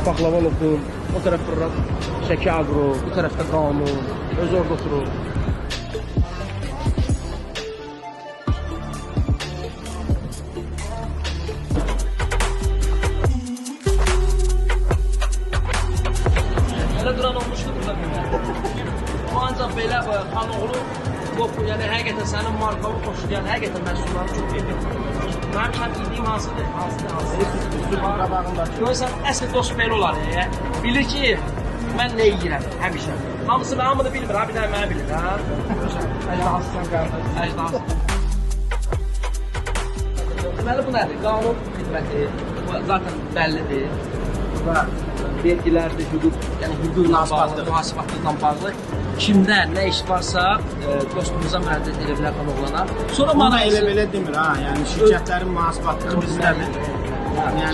baklava lokum, o tərəfdə Şəki Agro, bu tərəfdə Qanun, öz orada oturur. Hələ duran olmuşdu burada bir. O ancaq belə Xanoğlu lokum, yəni həqiqətən sənin markalı xoşdur, yəni həqiqətən məhsulları çox verir. Mənim kənd yediyim hansıdır? Görürsən, əsl dost belə olar. Bilir ki, mən nə yiyirəm həmişə. Hamısı hamını bilmir, bir dənə mənə bilir. Əjdahasısan qardaş. Əjdahasısan. Deməli, bu nədir? Qanun xidməti, zaten bəllidir. Burada vergilərdir, hüquq, yəni hüquqla bağlı, mühasibatlıqla bağlı. Kimdə nə iş varsa dostumuza müraciət edə bilər Xanoğlana. Sonra Bana elə belə demir ha, yəni şirkətlərin mühasibatlığı bizdədir.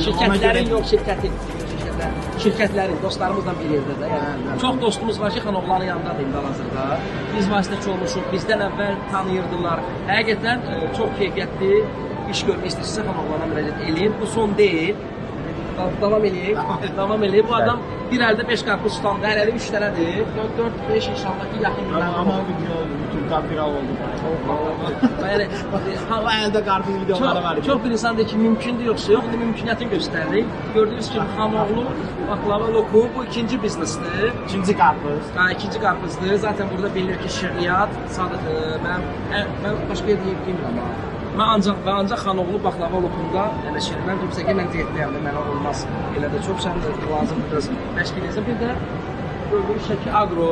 Şirkətlərin yox, şirkətlərin, dostlarımızla bir yerdə də. Yəni, çox dostumuz var ki, Xanoğlanın yanındadır indi hal-hazırda. Biz vasitəçi olmuşuq, bizdən əvvəl tanıyırdılar. Həqiqətən çox keyfiyyətli iş görmək istəyirsə Xanoğlana müraciət eləyin. Bu son deyil. Davam eləyib. Davam eləyib. Bu adam bir əldə 5 qarpız tutandı. Hələ 3 dənədir. 4-5 inşallah ki, yaxın günlərdə. Amma video oldu, bütün viral oldu. Yəni, O əldə qarpız videoları var. Çox bir insan deyir ki, mümkündür yoxsa yox, mümküniyyətini göstərdik. Gördüyünüz kimi Xanoğlu baklava lokum bu ikinci biznesdir. İkinci qarpız. İkinci qarpızdır. Zaten burada bilinir ki, şirniyyat, mən başqa yer deyib amma. Mən ancaq Xanoğlu baklava lokumda, yəni şirniyyat kimsə ki, mən diyetləyəndə mənə olmaz. Elə də çox sən lazımdır biraz məşqiləyəcəm. Bir də gördüyünüz Şəki Agro,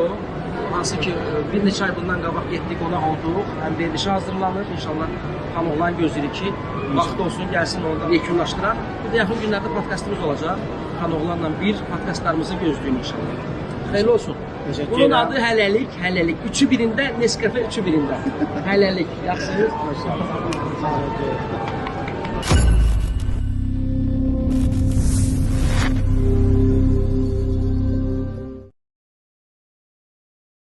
hansı ki, bir neçə ay bundan qabaq getdik, ona olduq. Həm verilişi hazırlanır, inşallah Xanoğlan gözləyirik ki, vaxt olsun, gəlsin, onu yekunlaşdıraq. Bir də yaxın günlərdə podkastımız olacaq. Xanoğlanla bir podkastlarımızı gözləyin inşallah. Xeyirli olsun. Bunun adı hələlik. Üçü birində, Nescafe üçü birində. Hələlik. Yaxşı.